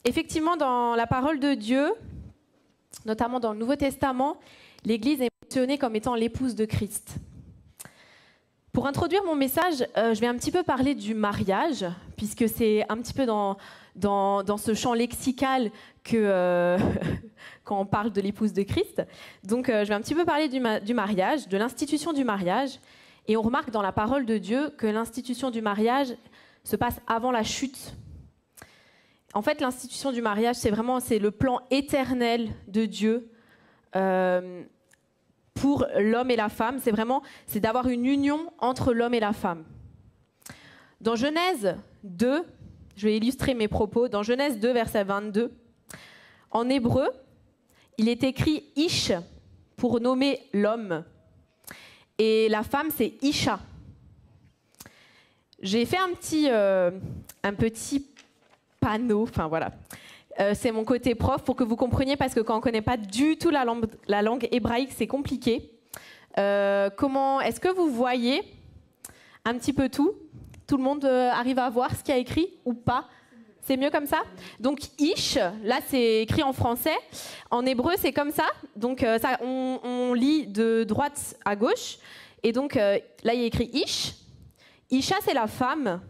effectivement, dans la parole de Dieu, notamment dans le Nouveau Testament, l'Église est mentionnée comme étant l'épouse de Christ. Pour introduire mon message, je vais un petit peu parler du mariage, puisque c'est un petit peu dans ce champ lexical que quand on parle de l'épouse de Christ. Donc, je vais un petit peu parler du mariage, de l'institution du mariage. Et on remarque dans la parole de Dieu que l'institution du mariage se passe avant la chute. En fait, l'institution du mariage, c'est le plan éternel de Dieu pour l'homme et la femme. C'est d'avoir une union entre l'homme et la femme. Dans Genèse 2, je vais illustrer mes propos, dans Genèse 2, verset 22, en hébreu, il est écrit « ish » pour nommer l'homme. Et la femme, c'est « isha ». J'ai fait un petit panneau, enfin voilà. C'est mon côté prof pour que vous compreniez, parce que quand on ne connaît pas du tout la langue hébraïque, c'est compliqué. Est-ce que vous voyez un petit peu tout? Tout le monde arrive à voir ce qu'il y a écrit ou pas? C'est mieux comme ça? Donc, ish, là, c'est écrit en français. En hébreu, c'est comme ça. Donc, on lit de droite à gauche. Et donc, là, il y a écrit ish. Isha, c'est la femme.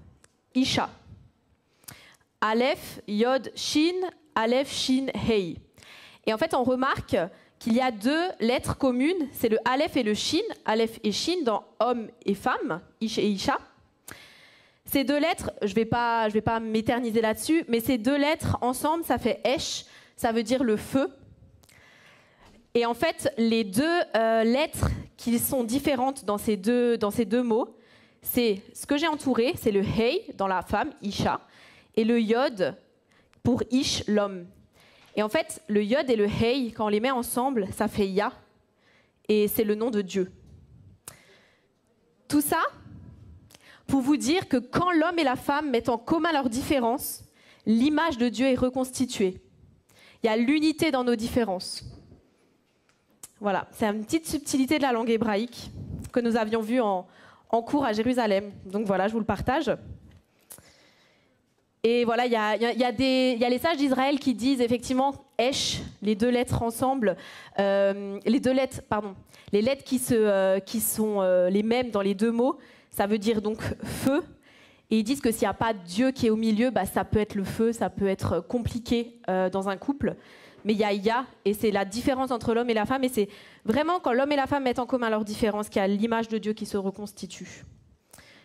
Isha. Aleph, Yod, Shin, Aleph, Shin, Hei. Et en fait, on remarque qu'il y a deux lettres communes. C'est le Aleph et le Shin. Aleph et Shin dans homme et femme. Ish et Isha. Ces deux lettres, je vais pas m'éterniser là-dessus, mais ces deux lettres ensemble, ça fait Esh, ça veut dire le feu. Et en fait, les deux lettres qui sont différentes dans ces deux mots, c'est ce que j'ai entouré, c'est le Hei dans la femme, Isha, et le Yod pour Ish, l'homme. Et en fait, le Yod et le Hei, quand on les met ensemble, ça fait Ya, et c'est le nom de Dieu. Tout ça pour vous dire que quand l'homme et la femme mettent en commun leurs différences, l'image de Dieu est reconstituée. Il y a l'unité dans nos différences. Voilà, c'est une petite subtilité de la langue hébraïque que nous avions vue en cours à Jérusalem. Donc voilà, je vous le partage. Et voilà, il y a les sages d'Israël qui disent effectivement Esh, les deux lettres ensemble, les lettres qui sont les mêmes dans les deux mots, ça veut dire donc feu. Et ils disent que s'il n'y a pas Dieu qui est au milieu, ça peut être le feu, ça peut être compliqué dans un couple. Mais il y a Ya, et c'est la différence entre l'homme et la femme. Et c'est vraiment quand l'homme et la femme mettent en commun leurs différences qu'il y a l'image de Dieu qui se reconstitue.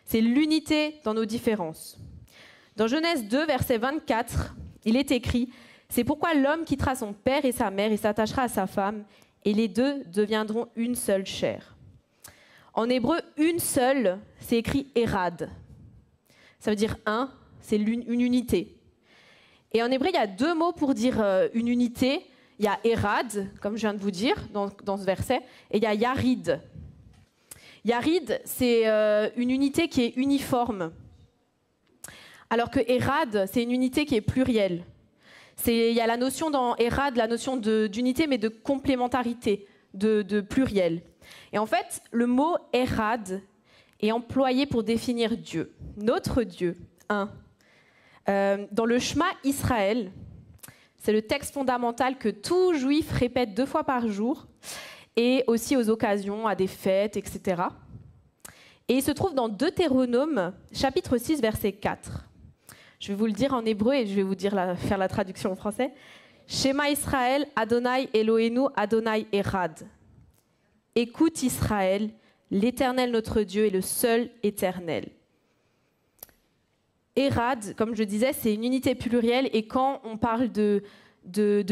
C'est l'unité dans nos différences. Dans Genèse 2, verset 24, il est écrit « C'est pourquoi l'homme quittera son père et sa mère et s'attachera à sa femme, et les deux deviendront une seule chair. » En hébreu, une seule, c'est écrit Erad. Ça veut dire un, c'est une unité. Et en hébreu, il y a deux mots pour dire une unité. Il y a Erad, comme je viens de vous dire dans ce verset, et il y a Yarid. Yarid, c'est une unité qui est uniforme. Alors que Erad, c'est une unité qui est plurielle. Il y a la notion dans Erad, la notion d'unité, mais de complémentarité, de pluriel. Et en fait, le mot Erad est employé pour définir Dieu, notre Dieu, un. Dans le Shema Israël, c'est le texte fondamental que tout juif répète 2 fois par jour, et aussi aux occasions, à des fêtes, etc. Et il se trouve dans Deutéronome, chapitre 6, verset 4. Je vais vous le dire en hébreu et je vais vous faire la traduction en français. Shema Israël, Adonai Eloheinu, Adonai Erad. Écoute Israël, l'Éternel notre Dieu est le seul éternel. Erad, comme je disais, c'est une unité plurielle, et quand on parle de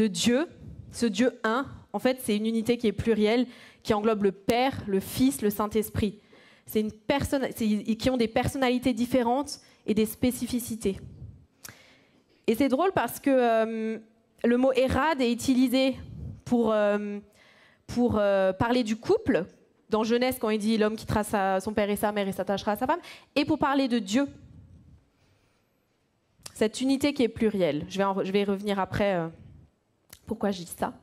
Dieu, ce Dieu un, en fait, c'est une unité qui est plurielle, qui englobe le Père, le Fils, le Saint-Esprit. Qui ont des personnalités différentes et des spécificités. Et c'est drôle parce que le mot Erad est utilisé pour parler du couple, dans Genèse, quand il dit l'homme quittera son père et sa mère et s'attachera à sa femme, et pour parler de Dieu. Cette unité qui est plurielle. Je vais y revenir après pourquoi je dis ça.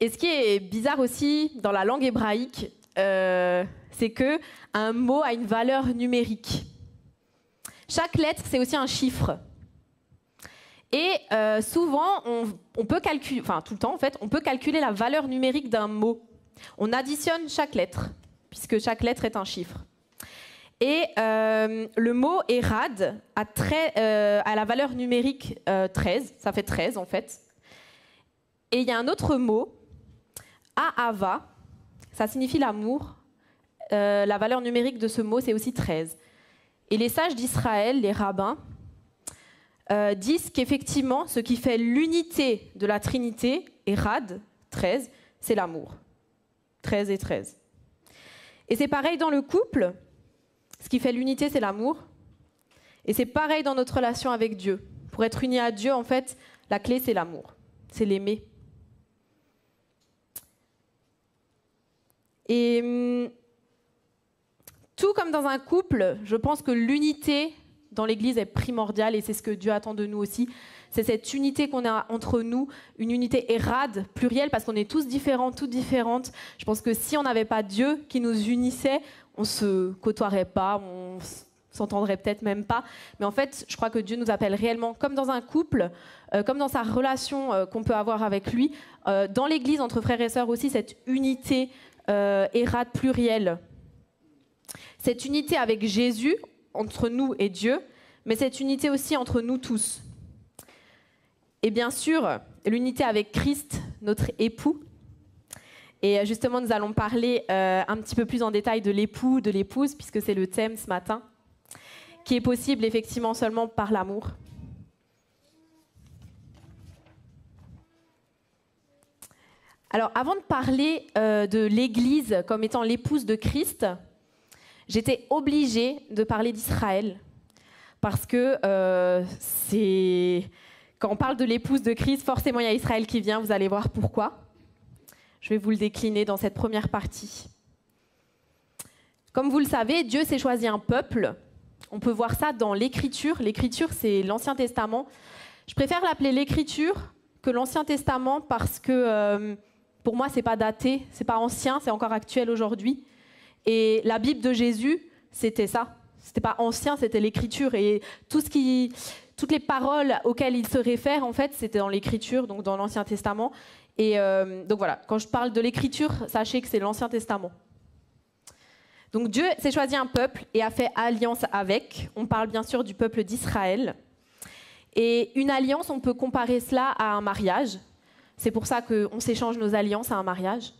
Et ce qui est bizarre aussi dans la langue hébraïque, c'est qu'un mot a une valeur numérique. Chaque lettre, c'est aussi un chiffre. Et souvent, on peut calculer, enfin tout le temps en fait, on peut calculer la valeur numérique d'un mot. On additionne chaque lettre, puisque chaque lettre est un chiffre. Et le mot Érad a la valeur numérique 13, ça fait 13 en fait. Et il y a un autre mot, Ahava, ça signifie l'amour. La valeur numérique de ce mot, c'est aussi 13. Et les sages d'Israël, les rabbins, disent qu'effectivement, ce qui fait l'unité de la Trinité, Érad, 13, c'est l'amour. 13 et 13. Et c'est pareil dans le couple. Ce qui fait l'unité, c'est l'amour. Et c'est pareil dans notre relation avec Dieu. Pour être uni à Dieu, en fait, la clé, c'est l'amour. C'est l'aimer. Et tout comme dans un couple, je pense que l'unité dans l'Église est primordiale et c'est ce que Dieu attend de nous aussi. C'est cette unité qu'on a entre nous, une unité érade, plurielle, parce qu'on est tous différents, toutes différentes. Je pense que si on n'avait pas Dieu qui nous unissait, on ne se côtoierait pas, on s'entendrait peut-être même pas. Mais en fait, je crois que Dieu nous appelle réellement, comme dans un couple, comme dans sa relation qu'on peut avoir avec lui, dans l'Église, entre frères et sœurs aussi, cette unité érade, plurielle. Cette unité avec Jésus, entre nous et Dieu, mais cette unité aussi entre nous tous. Et bien sûr, l'unité avec Christ, notre époux. Et justement, nous allons parler un petit peu plus en détail de l'époux, de l'épouse, puisque c'est le thème ce matin, qui est possible effectivement seulement par l'amour. Alors, avant de parler de l'Église comme étant l'épouse de Christ, j'étais obligée de parler d'Israël, parce que quand on parle de l'épouse de Christ, forcément il y a Israël qui vient, vous allez voir pourquoi. Je vais vous le décliner dans cette première partie. Comme vous le savez, Dieu s'est choisi un peuple. On peut voir ça dans l'Écriture. L'Écriture, c'est l'Ancien Testament. Je préfère l'appeler l'Écriture que l'Ancien Testament parce que pour moi, c'est pas daté, c'est pas ancien, c'est encore actuel aujourd'hui. Et la Bible de Jésus, c'était ça. C'était pas ancien, c'était l'Écriture. Et toutes les paroles auxquelles il se réfère, en fait, c'était dans l'Écriture, donc dans l'Ancien Testament. Et donc voilà, quand je parle de l'Écriture, sachez que c'est l'Ancien Testament. Donc Dieu s'est choisi un peuple et a fait alliance avec. On parle bien sûr du peuple d'Israël. Et une alliance, on peut comparer cela à un mariage. C'est pour ça qu'on s'échange nos alliances à un mariage.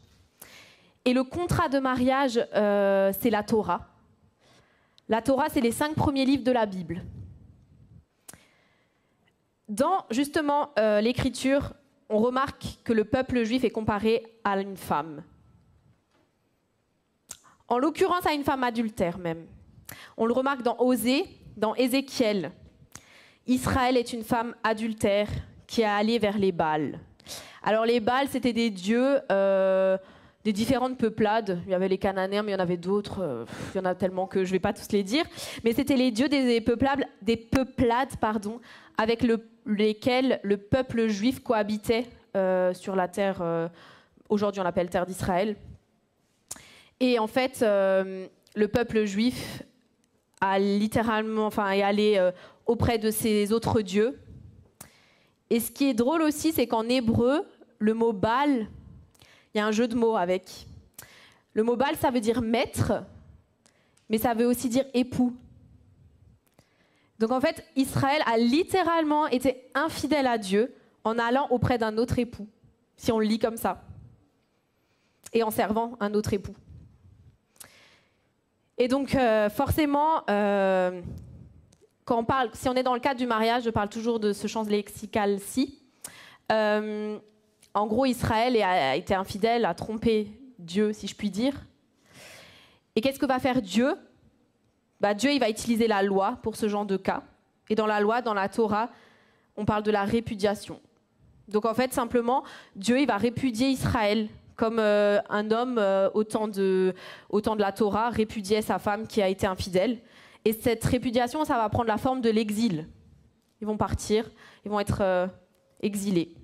Et le contrat de mariage, c'est la Torah. La Torah, c'est les 5 premiers livres de la Bible. Dans, justement, l'Écriture, on remarque que le peuple juif est comparé à une femme. En l'occurrence, à une femme adultère même. On le remarque dans Osée, dans Ézéchiel. Israël est une femme adultère qui a allé vers les Baals. Alors les Baals, c'était des dieux des différentes peuplades. Il y avait les Cananéens, mais il y en avait d'autres. Il y en a tellement que je ne vais pas tous les dire. Mais c'était les dieux des peuplades avec lesquels le peuple juif cohabitait sur la terre. Aujourd'hui, on l'appelle terre d'Israël. Et en fait, le peuple juif est allé auprès de ces autres dieux. Et ce qui est drôle aussi, c'est qu'en hébreu, le mot Baal, il y a un jeu de mots avec. Le mot Baal, ça veut dire maître, mais ça veut aussi dire époux. Donc en fait, Israël a littéralement été infidèle à Dieu en allant auprès d'un autre époux, si on le lit comme ça, et en servant un autre époux. Et donc forcément, si on est dans le cadre du mariage, je parle toujours de ce champ lexical-ci. En gros, Israël a été infidèle, a trompé Dieu, si je puis dire. Et qu'est-ce que va faire Dieu ? Dieu, il va utiliser la loi pour ce genre de cas. Et dans la loi, dans la Torah, on parle de la répudiation. Donc en fait, simplement, Dieu, il va répudier Israël, comme un homme au temps de la Torah répudiait sa femme qui a été infidèle. Et cette répudiation, ça va prendre la forme de l'exil. Ils vont partir, ils vont être exilés.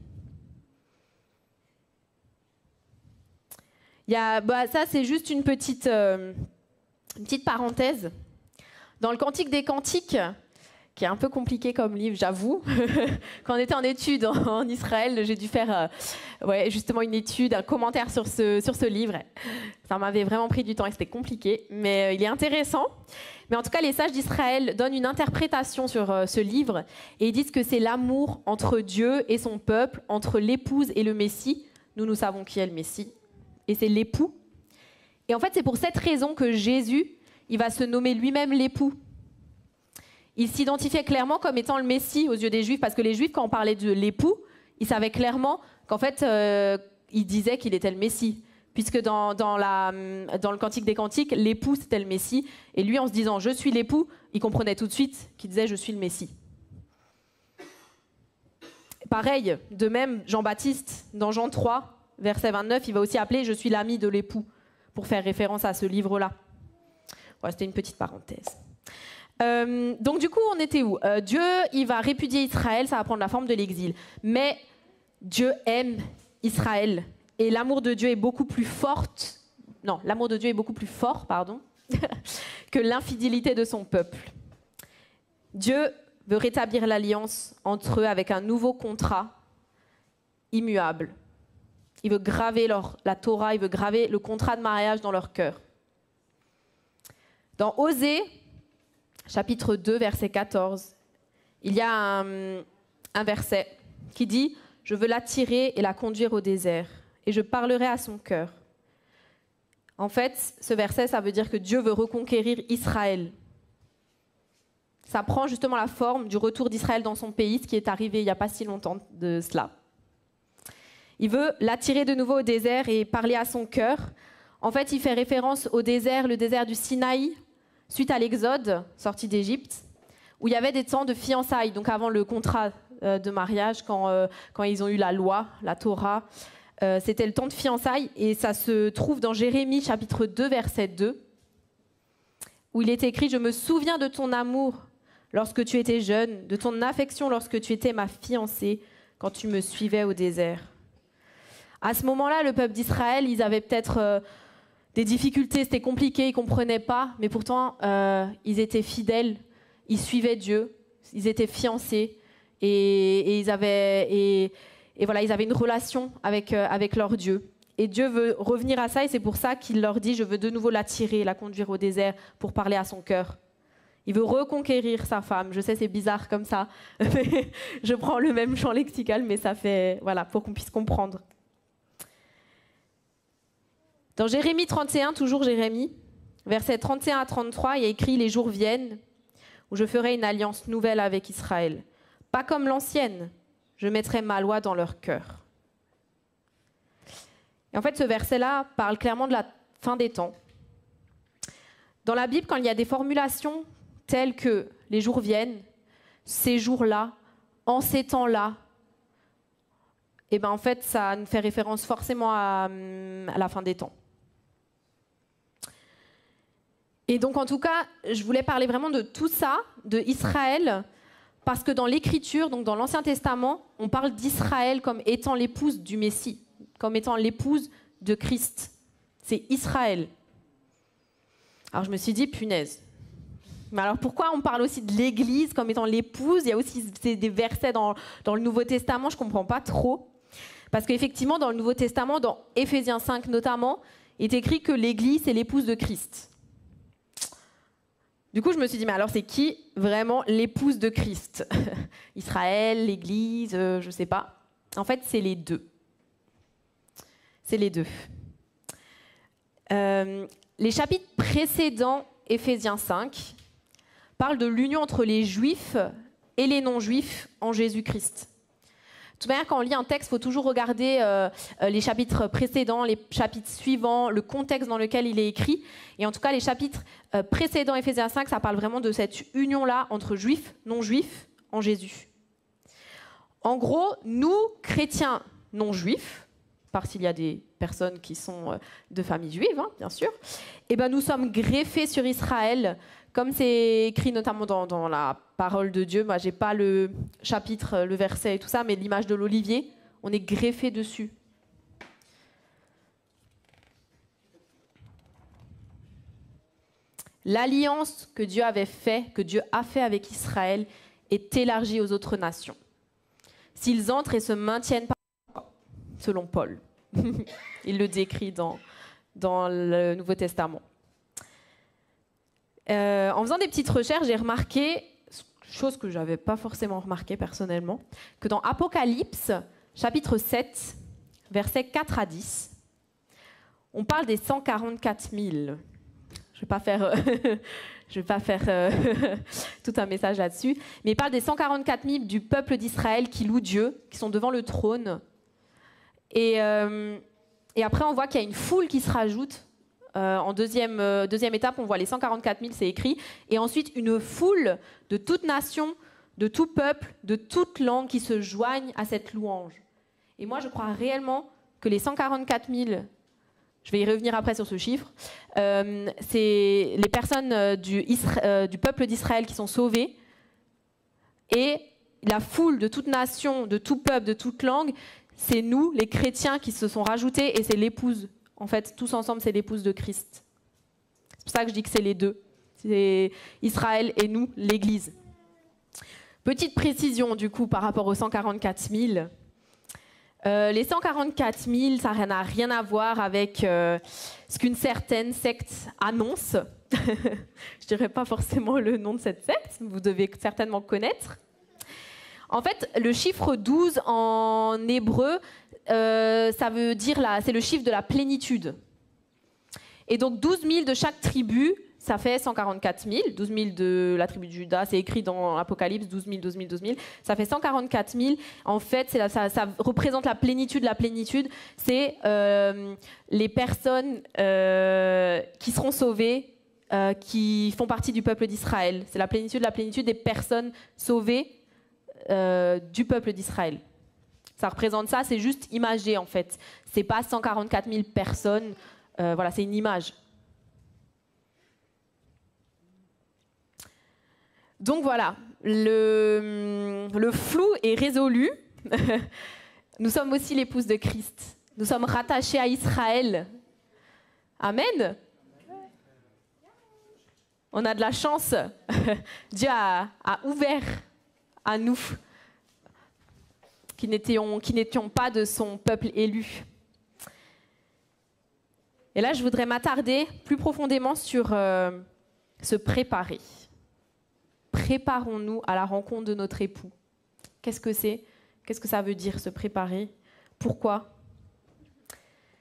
Ça, c'est juste une petite parenthèse. Dans le Cantique des Cantiques, qui est un peu compliqué comme livre, j'avoue. Quand on était en études en Israël, j'ai dû faire justement une étude, un commentaire sur ce livre. Ça m'avait vraiment pris du temps et c'était compliqué, mais il est intéressant. Mais en tout cas, les sages d'Israël donnent une interprétation sur ce livre et ils disent que c'est l'amour entre Dieu et son peuple, entre l'épouse et le Messie. Nous savons qui est le Messie, et c'est l'époux. Et en fait, c'est pour cette raison que Jésus, il va se nommer lui-même l'époux. Il s'identifiait clairement comme étant le Messie aux yeux des Juifs, parce que les Juifs, quand on parlait de l'époux, ils savaient clairement qu'en fait, ils disaient qu'il était le Messie. Puisque dans le Cantique des Cantiques, l'époux, c'était le Messie. Et lui, en se disant « je suis l'époux », il comprenait tout de suite qu'il disait « je suis le Messie ». Pareil, de même, Jean-Baptiste, dans Jean 3, verset 29, il va aussi appeler « je suis l'ami de l'époux », pour faire référence à ce livre-là. Voilà, c'était une petite parenthèse. Donc du coup, on était où ? Dieu, il va répudier Israël, ça va prendre la forme de l'exil. Mais Dieu aime Israël et l'amour de Dieu est beaucoup plus fort, pardon, que l'infidélité de son peuple. Dieu veut rétablir l'alliance entre eux avec un nouveau contrat immuable. Il veut graver la Torah, il veut graver le contrat de mariage dans leur cœur. Dans Osée, chapitre 2, verset 14, il y a un verset qui dit « Je veux l'attirer et la conduire au désert, et je parlerai à son cœur. » En fait, ce verset, ça veut dire que Dieu veut reconquérir Israël. Ça prend justement la forme du retour d'Israël dans son pays, ce qui est arrivé il n'y a pas si longtemps de cela. Il veut l'attirer de nouveau au désert et parler à son cœur. En fait, il fait référence au désert, le désert du Sinaï, suite à l'Exode, sorti d'Égypte, où il y avait des temps de fiançailles, donc avant le contrat de mariage, quand ils ont eu la loi, la Torah, c'était le temps de fiançailles, et ça se trouve dans Jérémie, chapitre 2, verset 2, où il est écrit « Je me souviens de ton amour lorsque tu étais jeune, de ton affection lorsque tu étais ma fiancée, quand tu me suivais au désert. » À ce moment-là, le peuple d'Israël, ils avaient peut-être des difficultés, c'était compliqué, ils ne comprenaient pas, mais pourtant, ils étaient fidèles, ils suivaient Dieu, ils étaient fiancés, et ils avaient une relation avec leur Dieu. Et Dieu veut revenir à ça, et c'est pour ça qu'il leur dit « Je veux de nouveau l'attirer, la conduire au désert pour parler à son cœur. » Il veut reconquérir sa femme. Je sais, c'est bizarre comme ça. Je prends le même champ lexical, mais ça fait, pour qu'on puisse comprendre. Dans Jérémie 31, toujours Jérémie, versets 31 à 33, il y a écrit « Les jours viennent où je ferai une alliance nouvelle avec Israël. Pas comme l'ancienne, je mettrai ma loi dans leur cœur. » Et en fait, ce verset-là parle clairement de la fin des temps. Dans la Bible, quand il y a des formulations telles que « les jours viennent »,« ces jours-là »,« en ces temps-là », et ben en fait, ça fait référence forcément à la fin des temps. Et donc, en tout cas, je voulais parler vraiment de tout ça, de Israël, parce que dans l'Écriture, donc dans l'Ancien Testament, on parle d'Israël comme étant l'épouse du Messie, comme étant l'épouse de Christ. C'est Israël. Alors, je me suis dit, punaise. Mais alors, pourquoi on parle aussi de l'Église comme étant l'épouse ? Il y a aussi des versets dans le Nouveau Testament, je ne comprends pas trop. Parce qu'effectivement, dans le Nouveau Testament, dans Éphésiens 5 notamment, il est écrit que l'Église, c'est l'épouse de Christ. Du coup, je me suis dit, mais alors c'est qui vraiment l'épouse de Christ ? Israël, l'Église, je ne sais pas. En fait, c'est les deux. C'est les deux. Les chapitres précédents, Éphésiens 5, parlent de l'union entre les Juifs et les non-Juifs en Jésus-Christ. De toute manière, quand on lit un texte, il faut toujours regarder les chapitres précédents, les chapitres suivants, le contexte dans lequel il est écrit. Et en tout cas, les chapitres précédents, Éphésiens 5, ça parle vraiment de cette union-là entre juifs, non-juifs, en Jésus. En gros, nous, chrétiens non-juifs, parce qu'il y a des personnes qui sont de famille juive, hein, bien sûr, et ben nous sommes greffés sur Israël, comme c'est écrit notamment dans la parole de Dieu. Moi, j'ai pas le chapitre, le verset et tout ça, mais l'image de l'olivier, on est greffé dessus. L'alliance que Dieu avait fait, que Dieu a fait avec Israël, est élargie aux autres nations. S'ils entrent et se maintiennent par selon Paul. Il le décrit dans le Nouveau Testament. En faisant des petites recherches, j'ai remarqué, chose que je n'avais pas forcément remarqué personnellement, que dans Apocalypse, chapitre 7, versets 4 à 10, on parle des 144 000. Je vais pas faire tout un message là-dessus, mais il parle des 144 000 du peuple d'Israël qui louent Dieu, qui sont devant le trône. Et après, on voit qu'il y a une foule qui se rajoute. En deuxième étape, on voit les 144 000, c'est écrit. Et ensuite, une foule de toute nation, de tout peuple, de toute langue qui se joignent à cette louange. Et moi, je crois réellement que les 144 000, je vais y revenir après sur ce chiffre, c'est les personnes du peuple d'Israël qui sont sauvées. Et la foule de toute nation, de tout peuple, de toute langue, c'est nous, les chrétiens, qui se sont rajoutés, et c'est l'épouse. En fait, tous ensemble, c'est l'épouse de Christ. C'est pour ça que je dis que c'est les deux. C'est Israël et nous, l'Église. Petite précision, du coup, par rapport aux 144 000. Les 144 000, ça n'a rien à voir avec ce qu'une certaine secte annonce. Je ne dirais pas forcément le nom de cette secte, vous devez certainement connaître. En fait, le chiffre 12 en hébreu, ça veut dire c'est le chiffre de la plénitude. Et donc 12 000 de chaque tribu, ça fait 144 000. 12 000 de la tribu de Juda, c'est écrit dans Apocalypse, 12 000, 12 000, 12 000. Ça fait 144 000. En fait, ça représente la plénitude. La plénitude, c'est les personnes qui seront sauvées, qui font partie du peuple d'Israël. C'est la plénitude des personnes sauvées du peuple d'Israël. Ça représente ça, c'est juste imagé en fait. C'est pas 144 000 personnes, voilà, c'est une image. Donc voilà, le flou est résolu. Nous sommes aussi l'épouse de Christ. Nous sommes rattachés à Israël. Amen. On a de la chance. Dieu a ouvert à nous, qui n'étions pas de son peuple élu. Et là, je voudrais m'attarder plus profondément sur se préparer. Préparons-nous à la rencontre de notre époux. Qu'est-ce que c'est? Qu'est-ce que ça veut dire, se préparer? Pourquoi?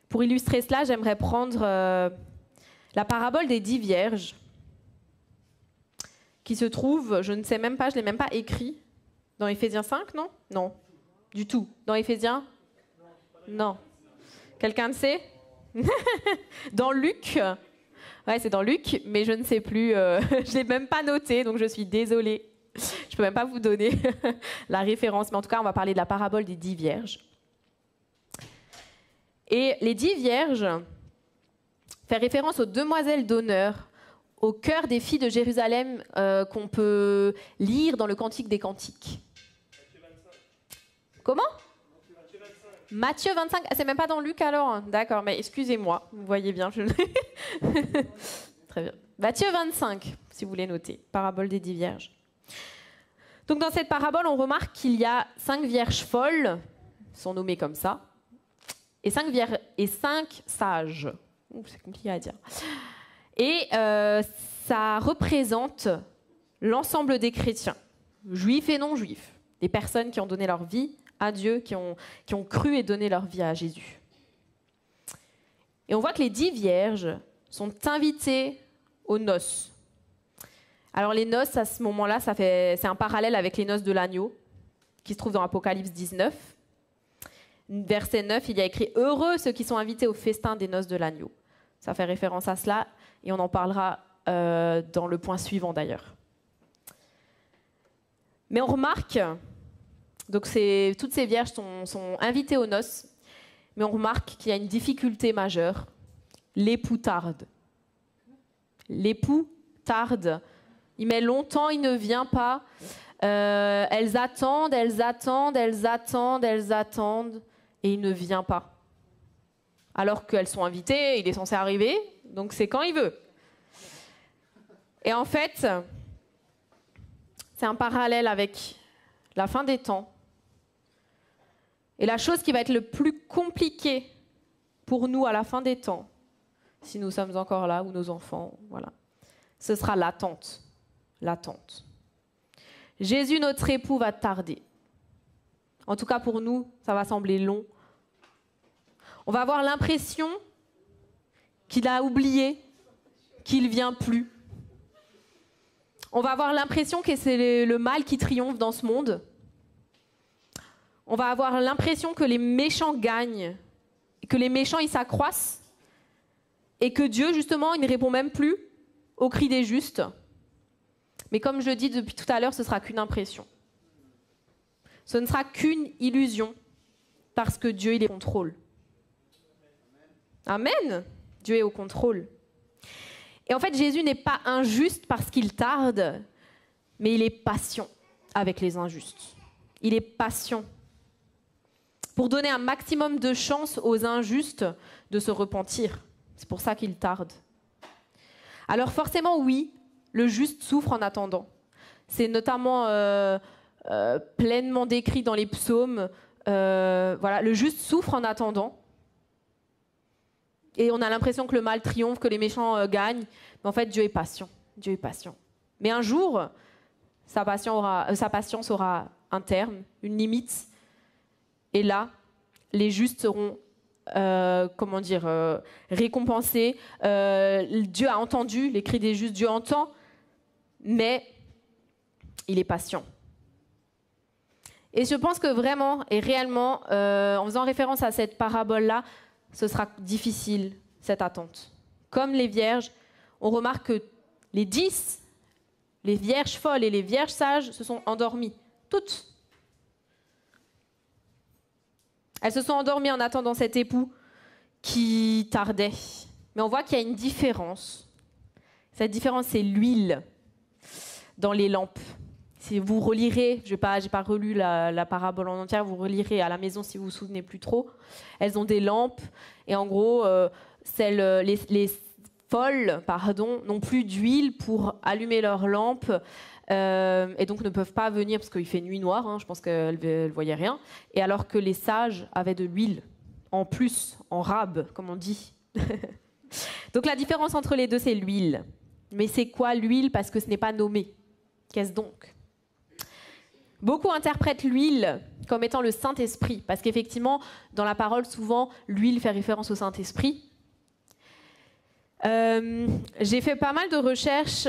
Pour illustrer cela, j'aimerais prendre la parabole des 10 vierges, qui se trouve, je ne sais même pas, je ne l'ai même pas écrit, dans Éphésiens 5, non? Non, du tout. Dans Éphésiens? Non. Quelqu'un le sait? Dans Luc? Ouais, c'est dans Luc, mais je ne sais plus. Je ne l'ai même pas noté, donc je suis désolée. Je ne peux même pas vous donner la référence, mais en tout cas, on va parler de la parabole des 10 vierges. Et les 10 vierges fait référence aux demoiselles d'honneur, au cœur des filles de Jérusalem qu'on peut lire dans le Cantique des Cantiques. Comment? Matthieu 25. C'est même pas dans Luc alors? D'accord, mais excusez-moi, vous voyez bien. Très bien. Matthieu 25, si vous voulez noter. Parabole des 10 vierges. Donc dans cette parabole, on remarque qu'il y a 5 vierges folles, sont nommées comme ça, et 5 sages. C'est compliqué à dire. Et ça représente l'ensemble des chrétiens, juifs et non juifs, des personnes qui ont donné leur vie à Dieu, qui ont cru et donné leur vie à Jésus. Et on voit que les 10 vierges sont invitées aux noces. Alors les noces, à ce moment-là, c'est un parallèle avec les noces de l'agneau, qui se trouve dans Apocalypse 19. Verset 9, il y a écrit « Heureux ceux qui sont invités au festin des noces de l'agneau ». Ça fait référence à cela, et on en parlera dans le point suivant d'ailleurs. Mais on remarque, donc toutes ces vierges sont invitées aux noces, mais on remarque qu'il y a une difficulté majeure. L'époux tarde. L'époux tarde. Il met longtemps, il ne vient pas. Elles attendent, et il ne vient pas. Alors qu'elles sont invitées, il est censé arriver, donc c'est quand il veut. Et en fait, c'est un parallèle avec la fin des temps. Et la chose qui va être le plus compliquée pour nous à la fin des temps, si nous sommes encore là, ou nos enfants, voilà, ce sera l'attente. L'attente. Jésus, notre époux, va tarder. En tout cas, pour nous, ça va sembler long. On va avoir l'impression qu'il a oublié, qu'il ne vient plus. On va avoir l'impression que c'est le mal qui triomphe dans ce monde. On va avoir l'impression que les méchants gagnent, que les méchants, ils s'accroissent, et que Dieu, justement, il ne répond même plus au cri des justes. Mais comme je le dis depuis tout à l'heure, ce ne sera qu'une impression. Ce ne sera qu'une illusion, parce que Dieu, il est au contrôle. Amen. Dieu est au contrôle. Et en fait, Jésus n'est pas injuste parce qu'il tarde, mais il est patient avec les injustes. Il est patient pour donner un maximum de chance aux injustes de se repentir. C'est pour ça qu'il tarde. Alors forcément, oui, le juste souffre en attendant. C'est notamment pleinement décrit dans les psaumes. Voilà, le juste souffre en attendant. Et on a l'impression que le mal triomphe, que les méchants gagnent. Mais en fait, Dieu est patient. Dieu est patient. Mais un jour, sa patience aura un terme, une limite. Et là, les justes seront récompensés. Dieu a entendu les cris des justes, Dieu entend, mais il est patient. Et je pense que vraiment et réellement, en faisant référence à cette parabole-là, ce sera difficile, cette attente. Comme les vierges, on remarque que les 10, les vierges folles et les vierges sages, se sont endormies, toutes. Elles se sont endormies en attendant cet époux qui tardait. Mais on voit qu'il y a une différence. Cette différence, c'est l'huile dans les lampes. Si vous relirez, j'ai pas relu la parabole en entière, vous relirez à la maison si vous vous souvenez plus trop. Elles ont des lampes et en gros, les folles, n'ont plus d'huile pour allumer leurs lampes. Et donc ne peuvent pas venir parce qu'il fait nuit noire, je pense qu'elles ne voyaient rien. Et alors que les sages avaient de l'huile, en plus, en rab, comme on dit. Donc la différence entre les deux, c'est l'huile. Mais c'est quoi l'huile? Parce que ce n'est pas nommé. Qu'est-ce donc? Beaucoup interprètent l'huile comme étant le Saint-Esprit, parce qu'effectivement, dans la parole, souvent, l'huile fait référence au Saint-Esprit. J'ai fait pas mal de recherches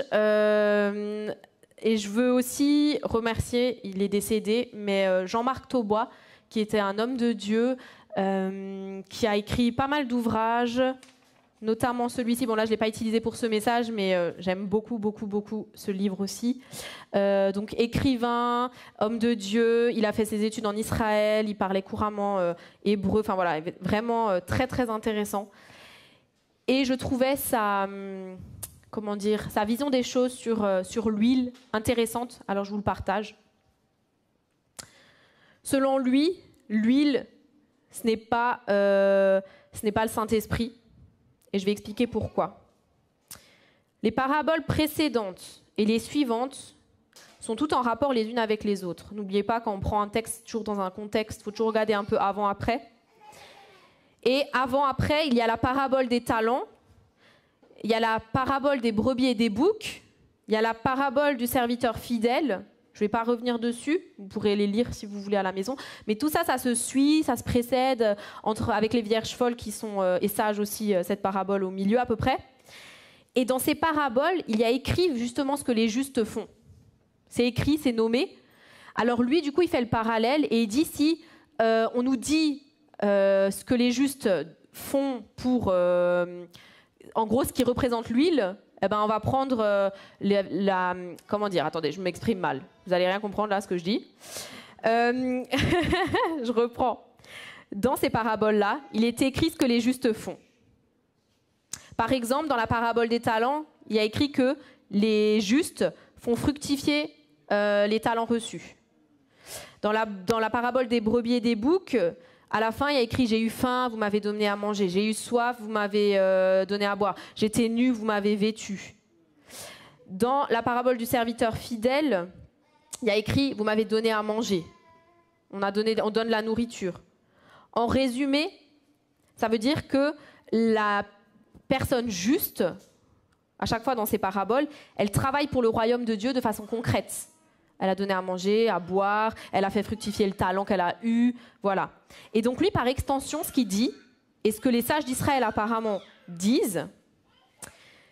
et je veux aussi remercier, il est décédé, mais Jean-Marc Taubois, qui était un homme de Dieu, qui a écrit pas mal d'ouvrages, notamment celui-ci. Bon là, je ne l'ai pas utilisé pour ce message, mais j'aime beaucoup, beaucoup, beaucoup ce livre aussi. Donc écrivain, homme de Dieu, il a fait ses études en Israël, il parlait couramment hébreu, enfin voilà, vraiment très, très intéressant. Et je trouvais sa vision des choses sur l'huile intéressante, alors je vous le partage. Selon lui, l'huile, ce n'est pas le Saint-Esprit, et je vais expliquer pourquoi. Les paraboles précédentes et les suivantes sont toutes en rapport les unes avec les autres. N'oubliez pas, quand on prend un texte toujours dans un contexte, il faut toujours regarder un peu avant-après. Et avant-après, il y a la parabole des talents, il y a la parabole des brebis et des boucs, il y a la parabole du serviteur fidèle. Je ne vais pas revenir dessus, vous pourrez les lire si vous voulez à la maison. Mais tout ça, ça se suit, ça se précède, avec les vierges folles qui sont, et sages aussi, cette parabole au milieu à peu près. Et dans ces paraboles, il y a écrit justement ce que les justes font. C'est écrit, c'est nommé. Alors lui, du coup, il fait le parallèle et il dit si on nous dit ce que les justes font pour, en gros, ce qui représente l'huile, eh ben, on va prendre comment dire, attendez, je m'exprime mal. Vous n'allez rien comprendre là, ce que je dis. Je reprends. Dans ces paraboles-là, il est écrit ce que les justes font. Par exemple, dans la parabole des talents, il y a écrit que les justes font fructifier les talents reçus. Dans la parabole des brebis et des boucs, à la fin, il y a écrit « J'ai eu faim, vous m'avez donné à manger. J'ai eu soif, vous m'avez donné à boire. J'étais nu, vous m'avez vêtu. » Dans la parabole du serviteur fidèle, il y a écrit « Vous m'avez donné à manger ». On donne la nourriture. En résumé, ça veut dire que la personne juste, à chaque fois dans ces paraboles, elle travaille pour le royaume de Dieu de façon concrète. Elle a donné à manger, à boire, elle a fait fructifier le talent qu'elle a eu, voilà. Et donc lui, par extension, ce qu'il dit, et ce que les sages d'Israël apparemment disent,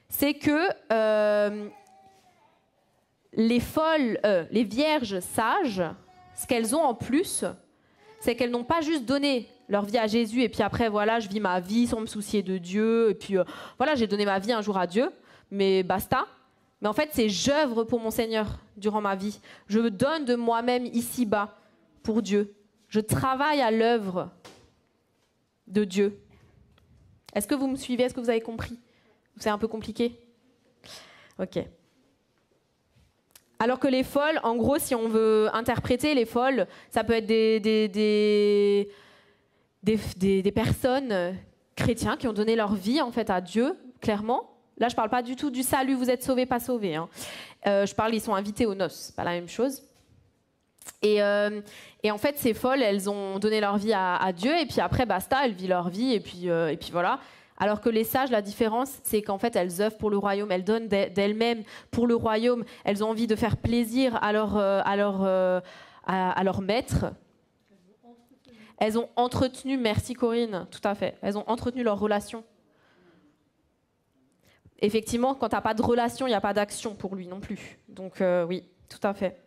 c'est que les vierges sages, ce qu'elles ont en plus, c'est qu'elles n'ont pas juste donné leur vie à Jésus et puis après, voilà, je vis ma vie sans me soucier de Dieu, et puis voilà, j'ai donné ma vie un jour à Dieu, mais basta. Mais en fait, c'est j'œuvre pour mon Seigneur durant ma vie. Je me donne de moi-même ici-bas pour Dieu. Je travaille à l'œuvre de Dieu. Est-ce que vous me suivez? Est-ce que vous avez compris? C'est un peu compliqué? Ok. Alors que les folles, en gros, si on veut interpréter les folles, ça peut être des personnes chrétiens qui ont donné leur vie en fait à Dieu, clairement. Là, je ne parle pas du tout du salut, vous êtes sauvés, pas sauvés. Hein. Je parle, ils sont invités aux noces, c'est pas la même chose. Et en fait, ces folles, elles ont donné leur vie à Dieu, et puis après, basta, elles vivent leur vie, et puis voilà. Alors que les sages, la différence, c'est qu'en fait, elles œuvrent pour le royaume, elles donnent d'elles-mêmes pour le royaume, elles ont envie de faire plaisir à leur maître. Elles ont entretenu, merci Corinne, tout à fait, elles ont entretenu leur relation. Effectivement, quand tu n'as pas de relation, il n'y a pas d'action pour lui non plus. Donc oui, tout à fait.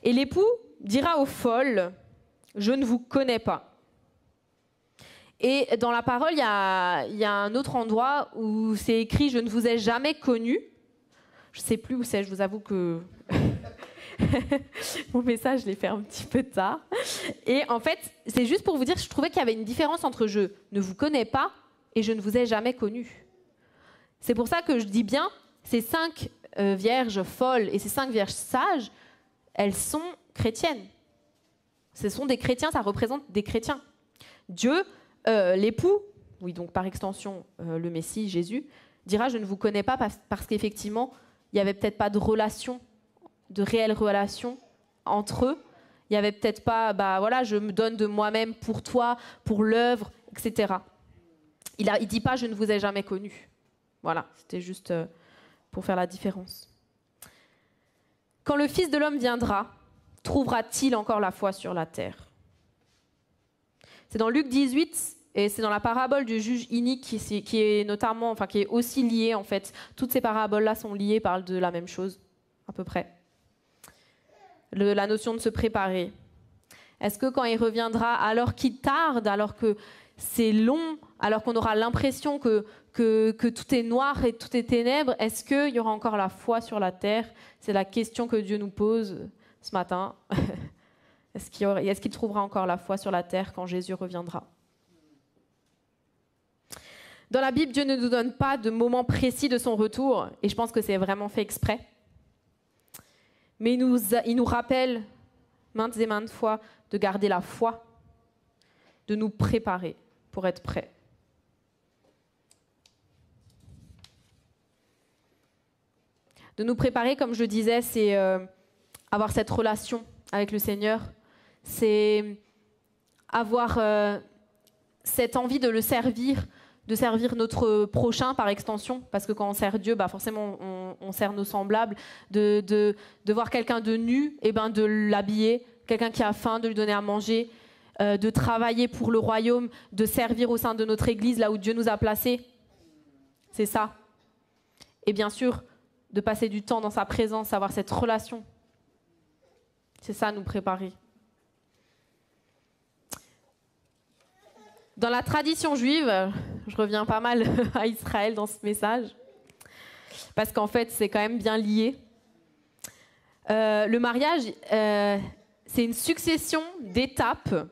Et l'époux dira aux folles, « Je ne vous connais pas ». Et dans la parole, il y a un autre endroit où c'est écrit « Je ne vous ai jamais connu ». Je ne sais plus où c'est, je vous avoue que mon message, je l'ai fait un petit peu tard. Et en fait, c'est juste pour vous dire que je trouvais qu'il y avait une différence entre « Je ne vous connais pas » et « Je ne vous ai jamais connu ». C'est pour ça que je dis bien, ces 5 vierges folles et ces 5 vierges sages, elles sont chrétiennes. Ce sont des chrétiens, ça représente des chrétiens. Dieu, l'époux, oui donc par extension le Messie, Jésus, dira « Je ne vous connais pas » parce qu'effectivement, il n'y avait peut-être pas de relation, de réelle relation entre eux. Il n'y avait peut-être pas, voilà, je me donne de moi-même pour toi, pour l'œuvre, etc. Il ne dit pas « Je ne vous ai jamais connu ». Voilà, c'était juste pour faire la différence. Quand le Fils de l'homme viendra, trouvera-t-il encore la foi sur la terre? C'est dans Luc 18 et c'est dans la parabole du juge inique qui est notamment, enfin qui est aussi liée en fait. Toutes ces paraboles-là sont liées, parlent de la même chose, à peu près. La notion de se préparer. Est-ce que quand il reviendra, alors qu'il tarde, alors que c'est long, alors qu'on aura l'impression que tout est noir et tout est ténèbres, est-ce qu'il y aura encore la foi sur la terre? C'est la question que Dieu nous pose ce matin. Est-ce qu'il trouvera encore la foi sur la terre quand Jésus reviendra? Dans la Bible, Dieu ne nous donne pas de moment précis de son retour, et je pense que c'est vraiment fait exprès. Mais il nous rappelle maintes et maintes fois de garder la foi, de nous préparer pour être prêts. De nous préparer, comme je disais, c'est avoir cette relation avec le Seigneur, c'est avoir cette envie de le servir, de servir notre prochain par extension, parce que quand on sert Dieu, forcément on sert nos semblables, de voir quelqu'un de nu, et de l'habiller, quelqu'un qui a faim, de lui donner à manger, de travailler pour le royaume, de servir au sein de notre église, là où Dieu nous a placés. C'est ça. Et bien sûr, de passer du temps dans sa présence, avoir cette relation. C'est ça, nous préparer. Dans la tradition juive, je reviens pas mal à Israël dans ce message, parce qu'en fait, c'est quand même bien lié. Le mariage, c'est une succession d'étapes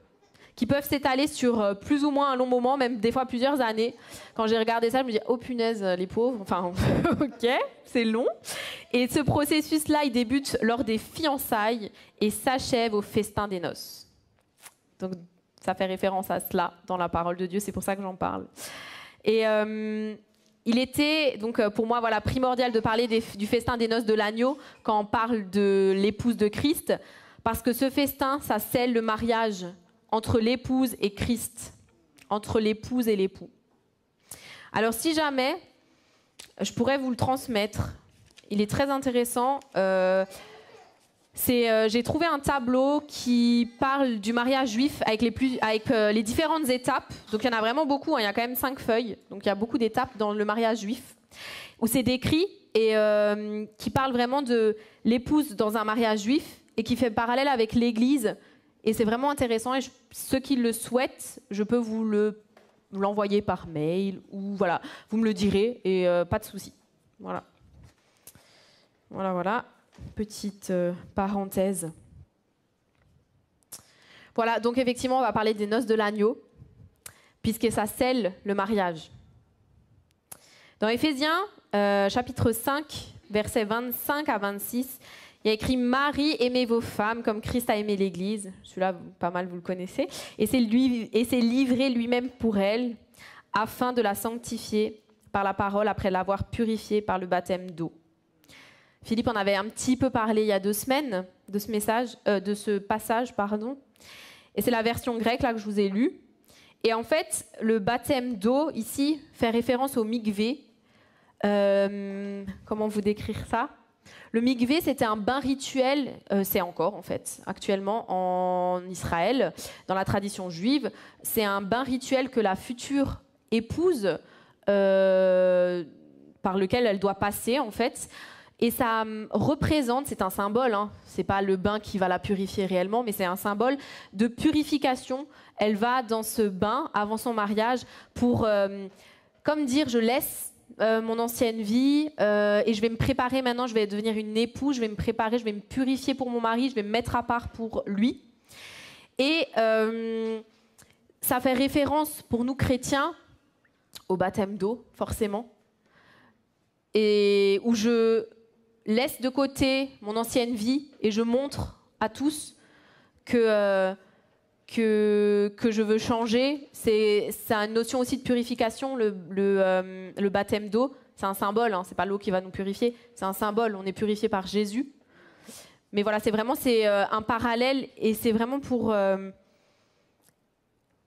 qui peuvent s'étaler sur plus ou moins un long moment, même des fois plusieurs années. Quand j'ai regardé ça, je me dis « Oh punaise, les pauvres !» Enfin, ok, c'est long. Et ce processus-là, il débute lors des fiançailles et s'achève au festin des noces. Donc, ça fait référence à cela dans la parole de Dieu, c'est pour ça que j'en parle. Et il était, donc pour moi, voilà, primordial de parler du festin des noces de l'agneau quand on parle de l'épouse de Christ, parce que ce festin, ça scelle le mariage entre l'épouse et Christ, entre l'épouse et l'époux. Alors si jamais, je pourrais vous le transmettre, il est très intéressant. J'ai trouvé un tableau qui parle du mariage juif avec les différentes étapes. Donc il y en a vraiment beaucoup, hein, il y a quand même 5 feuilles, donc il y a beaucoup d'étapes dans le mariage juif, où c'est décrit et qui parle vraiment de l'épouse dans un mariage juif et qui fait parallèle avec l'Église. Et c'est vraiment intéressant et ceux qui le souhaitent, je peux vous l'envoyer par mail ou voilà, vous me le direz et pas de souci. Voilà. Voilà. Petite parenthèse. Voilà, donc effectivement, on va parler des noces de l'agneau, puisque ça scelle le mariage. Dans Éphésiens, chapitre 5, versets 25 à 26, il y a écrit « Marie, aimez vos femmes comme Christ a aimé l'Église ». Celui-là, pas mal, vous le connaissez. Et s'est livré lui-même pour elle, afin de la sanctifier par la parole, après l'avoir purifiée par le baptême d'eau. Philippe en avait un petit peu parlé il y a 2 semaines de ce passage. Et c'est la version grecque là que je vous ai lue. Et en fait, le baptême d'eau, ici, fait référence au mikvé. Comment vous décrire ça? Le mikvé, c'était un bain rituel, c'est encore en fait, actuellement en Israël, dans la tradition juive. C'est un bain rituel que la future épouse, par lequel elle doit passer en fait. Et ça représente, c'est un symbole, hein, c'est pas le bain qui va la purifier réellement, mais c'est un symbole de purification. Elle va dans ce bain avant son mariage pour, comme dire, je laisse mon ancienne vie et je vais me préparer maintenant, je vais devenir une épouse, je vais me préparer, je vais me purifier pour mon mari, je vais me mettre à part pour lui. Et ça fait référence pour nous chrétiens au baptême d'eau, forcément, et où je laisse de côté mon ancienne vie et je montre à tous que je veux changer. C'est une notion aussi de purification, le baptême d'eau. C'est un symbole, hein, c'est pas l'eau qui va nous purifier, c'est un symbole, on est purifié par Jésus. Mais voilà, c'est un parallèle et c'est vraiment pour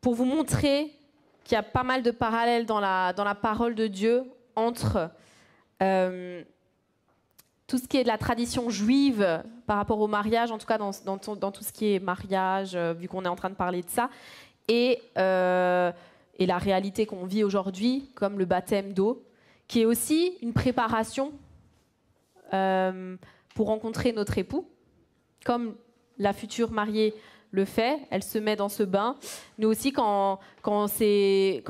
vous montrer qu'il y a pas mal de parallèles dans la parole de Dieu entre tout ce qui est de la tradition juive par rapport au mariage, en tout cas dans tout ce qui est mariage, vu qu'on est en train de parler de ça, et la réalité qu'on vit aujourd'hui, comme le baptême d'eau, qui est aussi une préparation pour rencontrer notre époux, comme la future mariée le fait, elle se met dans ce bain. Nous aussi, quand on est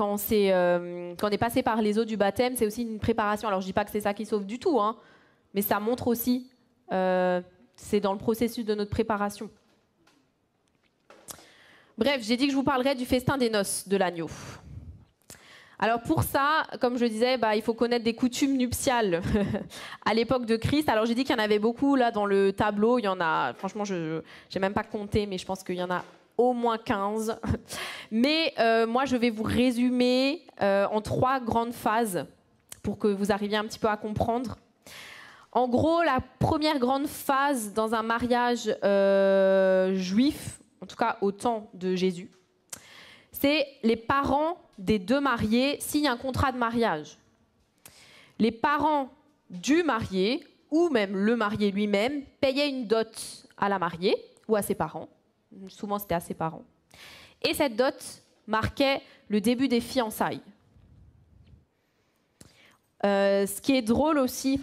passé par les eaux du baptême, c'est aussi une préparation. Alors je dis pas que c'est ça qui sauve du tout, hein, mais ça montre aussi, c'est dans le processus de notre préparation. Bref, j'ai dit que je vous parlerais du festin des noces de l'agneau. Alors pour ça, comme je disais, il faut connaître des coutumes nuptiales à l'époque de Christ. Alors j'ai dit qu'il y en avait beaucoup là dans le tableau. Il y en a, franchement, je n'ai même pas compté, mais je pense qu'il y en a au moins 15. Mais moi, je vais vous résumer en 3 grandes phases pour que vous arriviez un petit peu à comprendre. En gros, la première grande phase dans un mariage juif, en tout cas au temps de Jésus, c'est les parents des 2 mariés signent un contrat de mariage. Les parents du marié, ou même le marié lui-même, payaient une dot à la mariée ou à ses parents. Souvent, c'était à ses parents. Et cette dot marquait le début des fiançailles. Ce qui est drôle aussi,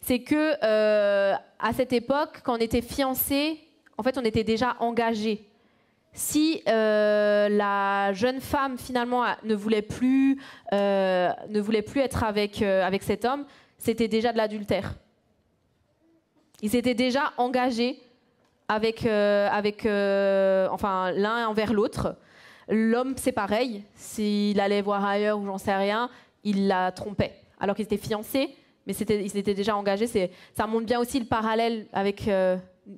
c'est que à cette époque, quand on était fiancé, en fait, on était déjà engagé. Si la jeune femme finalement ne voulait plus être avec cet homme, c'était déjà de l'adultère. Ils s'étaient déjà engagés l'un envers l'autre. L'homme, c'est pareil. S'il allait voir ailleurs ou j'en sais rien, il la trompait. Alors qu'ils étaient fiancés, mais ils s'étaient déjà engagés. Ça montre bien aussi le parallèle avec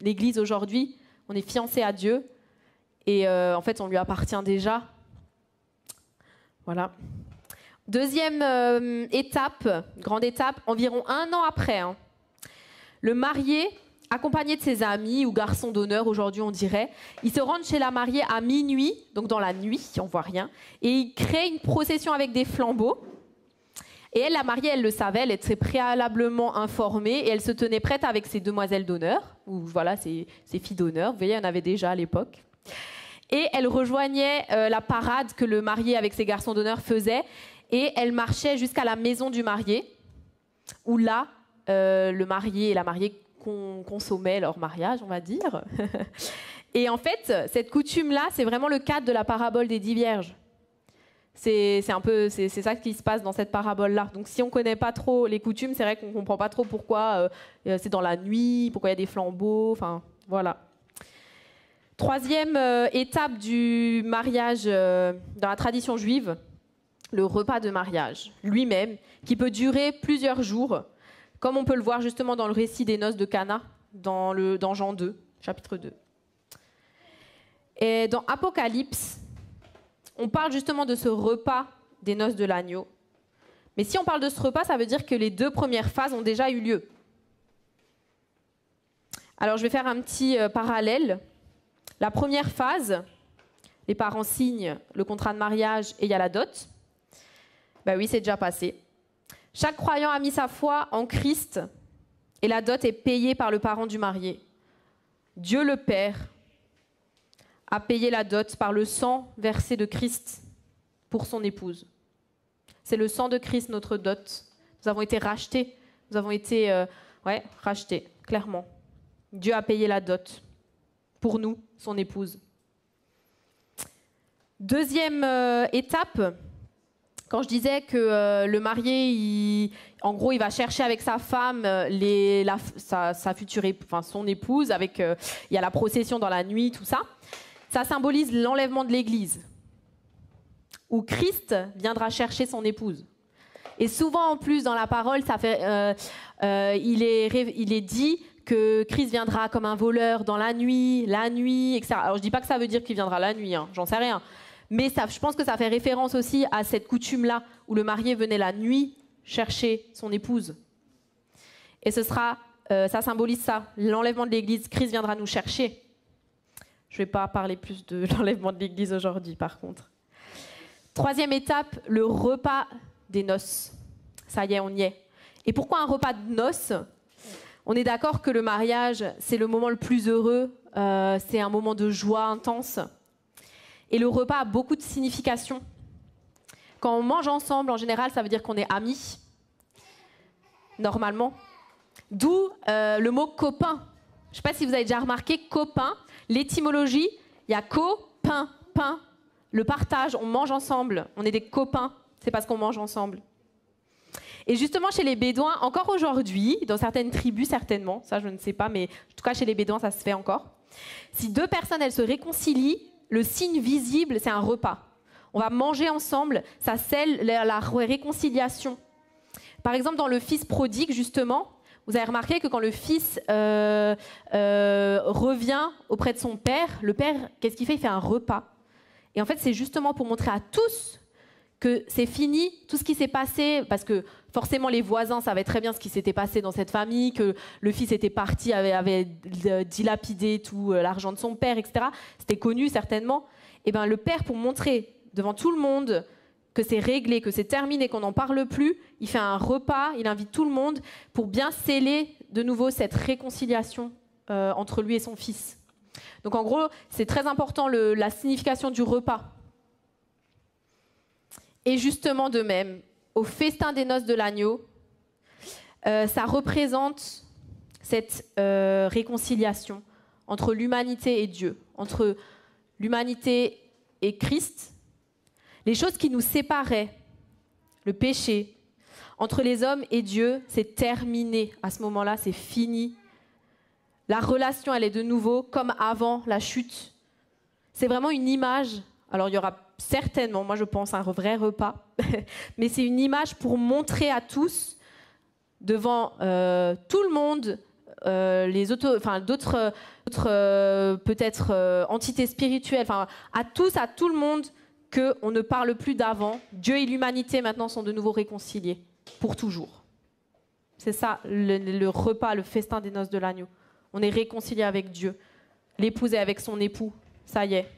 l'Église aujourd'hui. On est fiancés à Dieu. Et en fait, on lui appartient déjà. Voilà. Deuxième étape, grande étape, environ 1 an après, hein, le marié, accompagné de ses amis ou garçons d'honneur, aujourd'hui on dirait, ils se rendent chez la mariée à minuit, donc dans la nuit, on voit rien, et ils créent une procession avec des flambeaux. Et elle, la mariée, elle le savait, elle était préalablement informée et elle se tenait prête avec ses demoiselles d'honneur, ou voilà, ses filles d'honneur, vous voyez, il y en avait déjà à l'époque. Et elle rejoignait la parade que le marié avec ses garçons d'honneur faisait, et elle marchait jusqu'à la maison du marié, où là, le marié et la mariée consommaient leur mariage, on va dire. Et en fait, cette coutume-là, c'est vraiment le cadre de la parabole des 10 vierges. C'est ça qui se passe dans cette parabole-là. Donc si on ne connaît pas trop les coutumes, c'est vrai qu'on ne comprend pas trop pourquoi c'est dans la nuit, pourquoi il y a des flambeaux, enfin voilà. Troisième étape du mariage dans la tradition juive, le repas de mariage lui-même, qui peut durer plusieurs jours, comme on peut le voir justement dans le récit des noces de Cana, dans Jean 2, chapitre 2. Et dans Apocalypse, on parle justement de ce repas des noces de l'agneau. Mais si on parle de ce repas, ça veut dire que les 2 premières phases ont déjà eu lieu. Alors je vais faire un petit parallèle. La première phase, les parents signent le contrat de mariage et il y a la dot. Ben oui, c'est déjà passé. Chaque croyant a mis sa foi en Christ et la dot est payée par le parent du marié. Dieu le Père a payé la dot par le sang versé de Christ pour son épouse. C'est le sang de Christ, notre dot. Nous avons été rachetés. Nous avons été rachetés, clairement. Dieu a payé la dot pour nous, son épouse. Deuxième étape, quand je disais que le marié, en gros, il va chercher avec sa femme sa future son épouse, avec il y a la procession dans la nuit, tout ça. Ça symbolise l'enlèvement de l'Église, où Christ viendra chercher son épouse. Et souvent, en plus, dans la parole, il est dit que Christ viendra comme un voleur dans la nuit, etc. Alors, je ne dis pas que ça veut dire qu'il viendra la nuit, hein, j'en sais rien. Mais je pense que ça fait référence aussi à cette coutume-là, où le marié venait la nuit chercher son épouse. Et ça symbolise ça, l'enlèvement de l'Église. Christ viendra nous chercher. Je ne vais pas parler plus de l'enlèvement de l'Église aujourd'hui, par contre. Troisième étape, le repas des noces. Ça y est, on y est. Et pourquoi un repas de noces ? On est d'accord que le mariage, c'est le moment le plus heureux, c'est un moment de joie intense. Et le repas a beaucoup de signification. Quand on mange ensemble, en général, ça veut dire qu'on est amis, normalement. D'où le mot copain. Je ne sais pas si vous avez déjà remarqué, copain. L'étymologie, il y a co-pain, pain, le partage, on mange ensemble, on est des copains, c'est parce qu'on mange ensemble. Et justement, chez les Bédouins, encore aujourd'hui, dans certaines tribus certainement, ça je ne sais pas, mais en tout cas chez les Bédouins, ça se fait encore. Si 2 personnes, elles se réconcilient, le signe visible, c'est un repas. On va manger ensemble, ça scelle la réconciliation. Par exemple, dans le fils prodigue, justement, vous avez remarqué que quand le fils revient auprès de son père, le père, qu'est-ce qu'il fait ? Il fait un repas. Et en fait, c'est justement pour montrer à tous que c'est fini, tout ce qui s'est passé, parce que forcément les voisins savaient très bien ce qui s'était passé dans cette famille, que le fils était parti, avait dilapidé tout l'argent de son père, etc. C'était connu certainement. Et bien le père, pour montrer devant tout le monde que c'est réglé, que c'est terminé, qu'on n'en parle plus, il fait un repas, il invite tout le monde pour bien sceller de nouveau cette réconciliation entre lui et son fils. Donc en gros, c'est très important la signification du repas. Et justement de même, au festin des noces de l'agneau, ça représente cette réconciliation entre l'humanité et Dieu, entre l'humanité et Christ. Les choses qui nous séparaient, le péché, entre les hommes et Dieu, c'est terminé. À ce moment-là, c'est fini. La relation, elle est de nouveau comme avant la chute. C'est vraiment une image. Alors, il y aura certainement, moi je pense, un vrai repas. Mais c'est une image pour montrer à tous, devant tout le monde, d'autres peut-être entités spirituelles, à tous, à tout le monde, qu'on ne parle plus d'avant. Dieu et l'humanité maintenant sont de nouveau réconciliés, pour toujours. C'est ça, le repas, le festin des noces de l'agneau. On est réconcilié avec Dieu. L'épouse est avec son époux. Ça y est.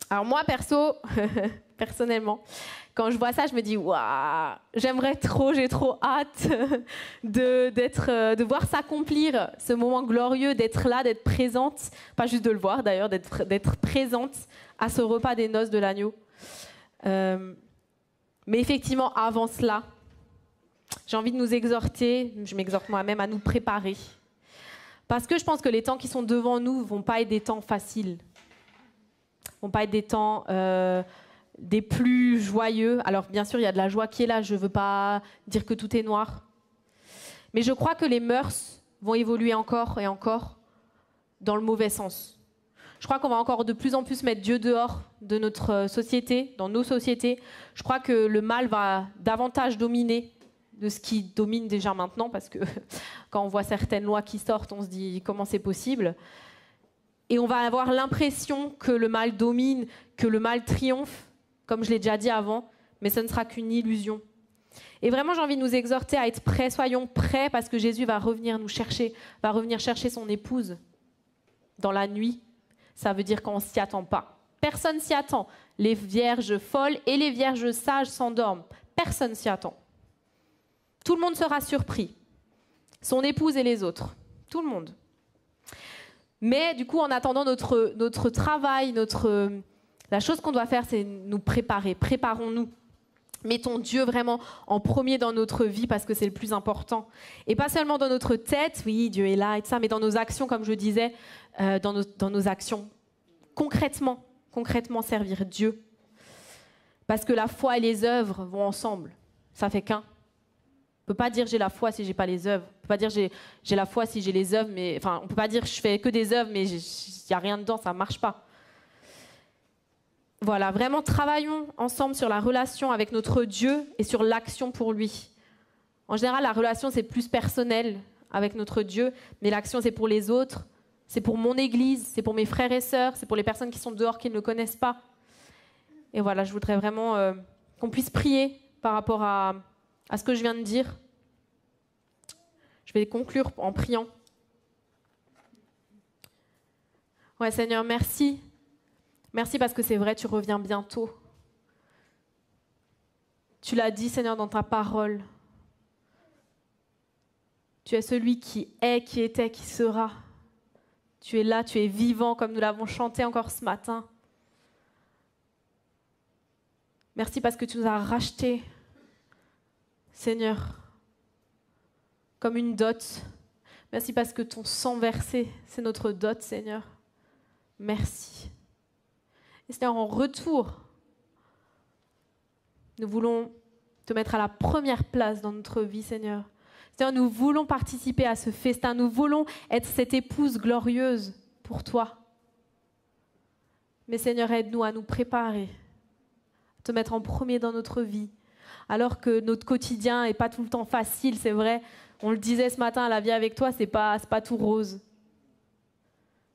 Alors moi, personnellement, quand je vois ça, je me dis, waouh, j'aimerais trop, j'ai trop hâte de voir s'accomplir ce moment glorieux, d'être là, d'être présente, pas juste de le voir d'ailleurs, d'être présente à ce repas des noces de l'agneau. Mais effectivement, avant cela, j'ai envie de nous exhorter, je m'exhorte moi-même, à nous préparer. Parce que je pense que les temps qui sont devant nous ne vont pas être des temps faciles. Vont pas être des temps des plus joyeux. Alors bien sûr, il y a de la joie qui est là, je ne veux pas dire que tout est noir. Mais je crois que les mœurs vont évoluer encore et encore dans le mauvais sens. Je crois qu'on va encore de plus en plus mettre Dieu dehors de notre société, dans nos sociétés. Je crois que le mal va davantage dominer de ce qui domine déjà maintenant, parce que quand on voit certaines lois qui sortent, on se dit comment c'est possible. Et on va avoir l'impression que le mal domine, que le mal triomphe, comme je l'ai déjà dit avant, mais ce ne sera qu'une illusion. Et vraiment, j'ai envie de nous exhorter à être prêts. Soyons prêts parce que Jésus va revenir nous chercher, va revenir chercher son épouse dans la nuit. Ça veut dire qu'on s'y attend pas. Personne s'y attend. Les vierges folles et les vierges sages s'endorment. Personne s'y attend. Tout le monde sera surpris. Son épouse et les autres. Tout le monde. Mais du coup, en attendant notre travail, la chose qu'on doit faire, c'est nous préparer. Préparons-nous. Mettons Dieu vraiment en premier dans notre vie parce que c'est le plus important. Et pas seulement dans notre tête, oui, Dieu est là et tout ça, mais dans nos actions, comme je disais, dans nos actions. Concrètement servir Dieu. Parce que la foi et les œuvres vont ensemble. Ça fait qu'un. On ne peut pas dire j'ai la foi si j'ai pas les œuvres. On ne peut pas dire j'ai la foi si j'ai les œuvres, mais enfin on peut pas dire je fais que des œuvres mais il y a rien dedans, ça marche pas. Voilà, vraiment travaillons ensemble sur la relation avec notre Dieu et sur l'action pour lui. En général, la relation c'est plus personnel avec notre Dieu, mais l'action c'est pour les autres, c'est pour mon église, c'est pour mes frères et sœurs, c'est pour les personnes qui sont dehors qui ne le connaissent pas. Et voilà, je voudrais vraiment qu'on puisse prier par rapport à ce que je viens de dire. Je vais conclure en priant. Ouais, Seigneur, merci. Merci parce que c'est vrai, tu reviens bientôt. Tu l'as dit, Seigneur, dans ta parole. Tu es celui qui est, qui était, qui sera. Tu es là, tu es vivant, comme nous l'avons chanté encore ce matin. Merci parce que tu nous as rachetés, Seigneur, comme une dot. Merci parce que ton sang versé, c'est notre dot, Seigneur. Merci. Et Seigneur, en retour, nous voulons te mettre à la première place dans notre vie, Seigneur. Seigneur, nous voulons participer à ce festin. Nous voulons être cette épouse glorieuse pour toi. Mais Seigneur, aide-nous à nous préparer, à te mettre en premier dans notre vie. Alors que notre quotidien n'est pas tout le temps facile, c'est vrai. On le disait ce matin, la vie avec toi, c'est pas tout rose.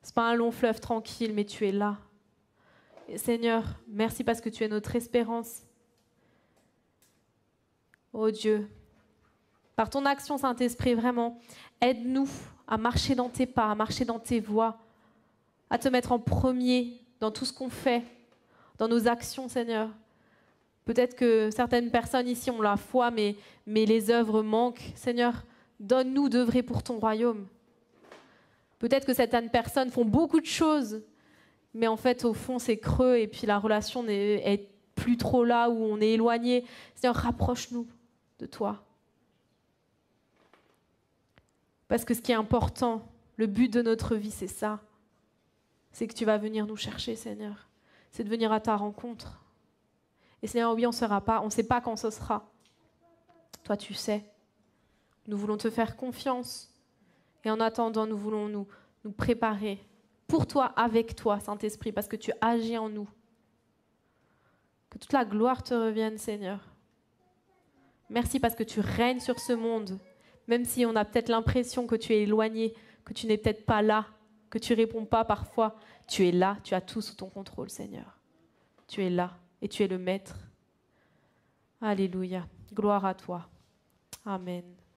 C'est pas un long fleuve tranquille, mais tu es là. Et Seigneur, merci parce que tu es notre espérance. Oh Dieu, par ton action, Saint-Esprit, vraiment, aide-nous à marcher dans tes pas, à marcher dans tes voies, à te mettre en premier dans tout ce qu'on fait, dans nos actions, Seigneur. Peut-être que certaines personnes ici ont la foi, mais les œuvres manquent. Seigneur, donne-nous d'œuvrer pour ton royaume. Peut-être que certaines personnes font beaucoup de choses, mais en fait, au fond, c'est creux et puis la relation n'est plus trop là où on est éloigné. Seigneur, rapproche-nous de toi. Parce que ce qui est important, le but de notre vie, c'est ça. C'est que tu vas venir nous chercher, Seigneur. C'est de venir à ta rencontre. Et Seigneur, oui, on ne sait pas quand ce sera. Toi, tu sais. Nous voulons te faire confiance. Et en attendant, nous voulons nous préparer pour toi, avec toi, Saint-Esprit, parce que tu agis en nous. Que toute la gloire te revienne, Seigneur. Merci parce que tu règnes sur ce monde, même si on a peut-être l'impression que tu es éloigné, que tu n'es peut-être pas là. que tu réponds pas parfois, tu es là, tu as tout sous ton contrôle, Seigneur. Tu es là et tu es le Maître. Alléluia. Gloire à toi. Amen.